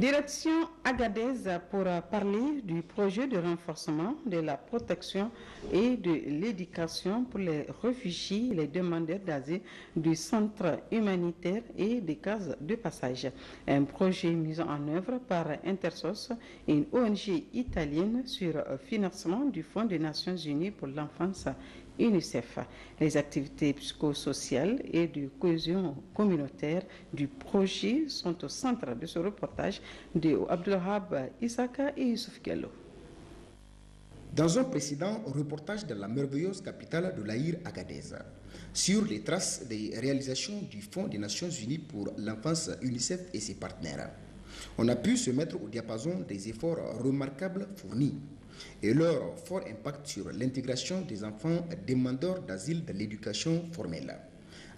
Direction Agadez pour parler du projet de renforcement de la protection et de l'éducation pour les réfugiés et les demandeurs d'asile du centre humanitaire et des cases de passage. Un projet mis en œuvre par Intersos, une ONG italienne sur financement du Fonds des Nations Unies pour l'enfance UNICEF. Les activités psychosociales et de cohésion communautaire du projet sont au centre de ce reportage de Abdelwahab Issaka et Youssouf Diallo. Dans un précédent reportage de la merveilleuse capitale de l'Aïr, Agadez, sur les traces des réalisations du Fonds des Nations Unies pour l'enfance UNICEF et ses partenaires, on a pu se mettre au diapason des efforts remarquables fournis et leur fort impact sur l'intégration des enfants demandeurs d'asile dans l'éducation formelle,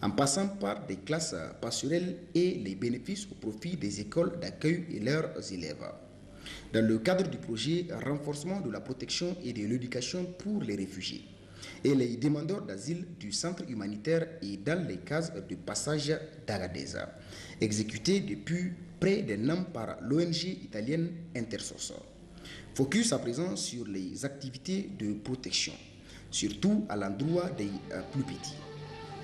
en passant par des classes passerelles et les bénéfices au profit des écoles d'accueil et leurs élèves. Dans le cadre du projet renforcement de la protection et de l'éducation pour les réfugiés et les demandeurs d'asile du centre humanitaire et dans les cases de passage d'Agadez, exécuté depuis près d'un an par l'ONG italienne Intersos. Focus à présent sur les activités de protection, surtout à l'endroit des plus petits,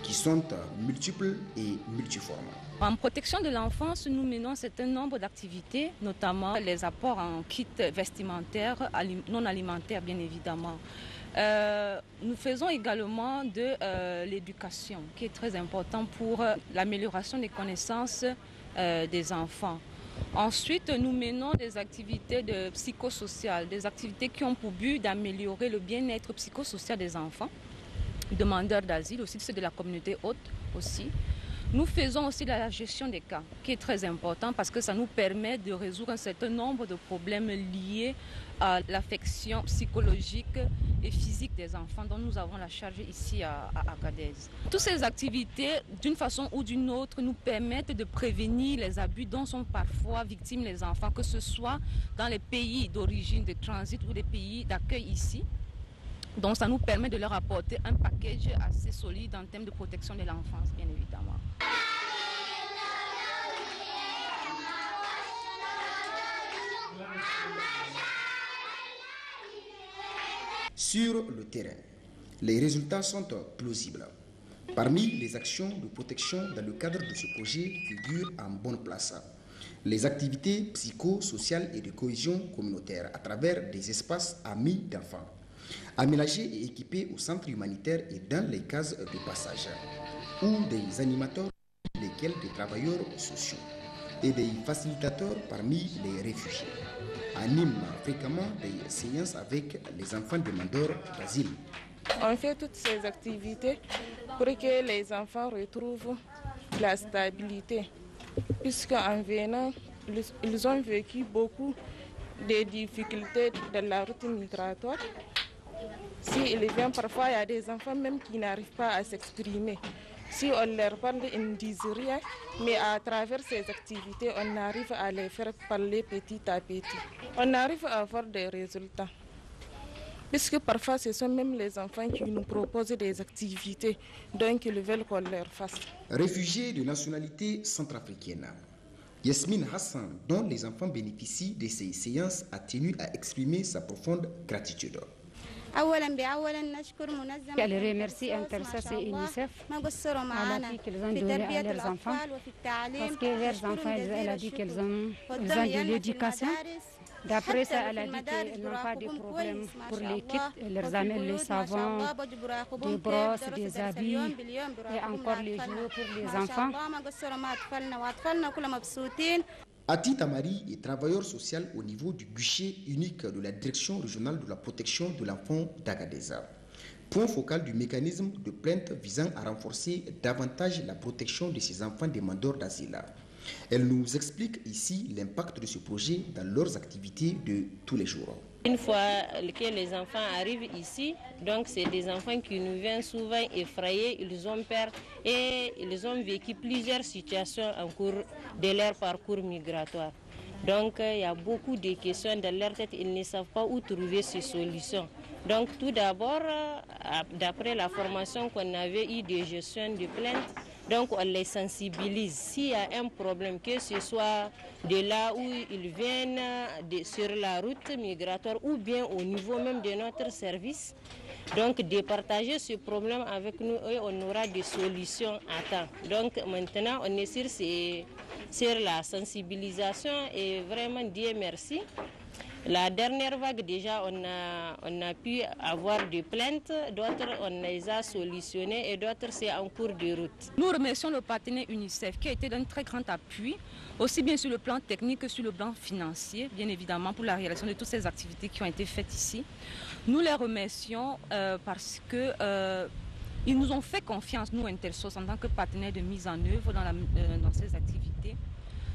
qui sont multiples et multiformes. En protection de l'enfance, nous menons un certain nombre d'activités, notamment les apports en kits vestimentaires, non alimentaires bien évidemment. Nous faisons également de l'éducation, qui est très important pour l'amélioration des connaissances des enfants. Ensuite, nous menons des activités de psychosociales, des activités qui ont pour but d'améliorer le bien-être psychosocial des enfants, demandeurs d'asile, aussi ceux de la communauté haute aussi. Nous faisons aussi de la gestion des cas, qui est très important parce que ça nous permet de résoudre un certain nombre de problèmes liés à l'affection psychologique et physique des enfants dont nous avons la charge ici à Agadez. Toutes ces activités, d'une façon ou d'une autre, nous permettent de prévenir les abus dont sont parfois victimes les enfants, que ce soit dans les pays d'origine, de transit ou des pays d'accueil ici. Donc ça nous permet de leur apporter un package assez solide en termes de protection de l'enfance, bien évidemment. Sur le terrain, les résultats sont plausibles. Parmi les actions de protection dans le cadre de ce projet figurent en bonne place les activités psychosociales et de cohésion communautaire à travers des espaces amis d'enfants, aménagés et équipés au centre humanitaire et dans les cases de passage, où des animateurs, lesquels des travailleurs sociaux et des facilitateurs parmi les réfugiés animent fréquemment des séances avec les enfants demandeurs d'asile. On fait toutes ces activités pour que les enfants retrouvent la stabilité, puisqu'en venant, ils ont vécu beaucoup de difficultés dans la route migratoire. S'ils viennent, parfois il y a des enfants même qui n'arrivent pas à s'exprimer. Si on leur parle, ils ne disent rien, mais à travers ces activités, on arrive à les faire parler petit à petit. On arrive à avoir des résultats. Puisque parfois, ce sont même les enfants qui nous proposent des activités, donc ils veulent qu'on leur fasse. Réfugiés de nationalité centrafricaine, Yasmine Hassan, dont les enfants bénéficient de ces séances, a tenu à exprimer sa profonde gratitude. Elle remercie Intersos et UNICEF à l'appui qu'ils ont donné à leurs enfants, parce que leurs enfants, elle a dit qu'ils ont de l'éducation. D'après ça, elle a dit qu'ils n'ont pas de problème pour les kits. Elle leur amène les savons, des brosses, des habits et encore les jouets pour les enfants. Ati Tamari est travailleur social au niveau du guichet unique de la Direction régionale de la protection de l'enfant d'Agadez. Point focal du mécanisme de plainte visant à renforcer davantage la protection de ces enfants demandeurs d'asile. Elle nous explique ici l'impact de ce projet dans leurs activités de tous les jours. Une fois que les enfants arrivent ici, donc c'est des enfants qui nous viennent souvent effrayés, ils ont peur et ils ont vécu plusieurs situations en cours de leur parcours migratoire. Donc il y a beaucoup de questions dans leur tête, ils ne savent pas où trouver ces solutions. Donc tout d'abord, d'après la formation qu'on avait eue de gestion de plaintes, Donc on les sensibilise. S'il y a un problème, que ce soit de là où ils viennent, sur la route migratoire ou bien au niveau même de notre service, donc de partager ce problème avec nous et on aura des solutions à temps. Donc maintenant on est sur la sensibilisation et vraiment Dieu merci. La dernière vague déjà on a pu avoir des plaintes, d'autres on les a solutionnées et d'autres c'est en cours de route. Nous remercions le partenaire UNICEF qui a été d'un très grand appui, aussi bien sur le plan technique que sur le plan financier, bien évidemment pour la réalisation de toutes ces activités qui ont été faites ici. Nous les remercions parce que ils nous ont fait confiance, nous Intersos, en tant que partenaires de mise en œuvre dans ces activités.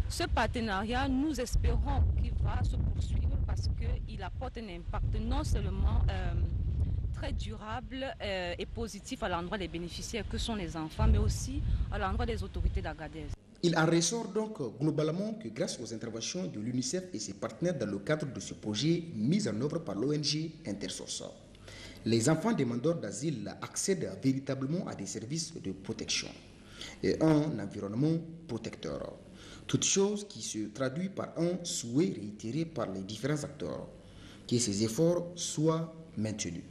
Ce partenariat, nous espérons qu'il va se poursuivre parce qu'il apporte un impact non seulement très durable et positif à l'endroit des bénéficiaires que sont les enfants, mais aussi à l'endroit des autorités d'Agadez. Il en ressort donc globalement que grâce aux interventions de l'UNICEF et ses partenaires dans le cadre de ce projet mis en œuvre par l'ONG Intersos, les enfants demandeurs d'asile accèdent véritablement à des services de protection et un environnement protecteur. Toute chose qui se traduit par un souhait réitéré par les différents acteurs, que ces efforts soient maintenus.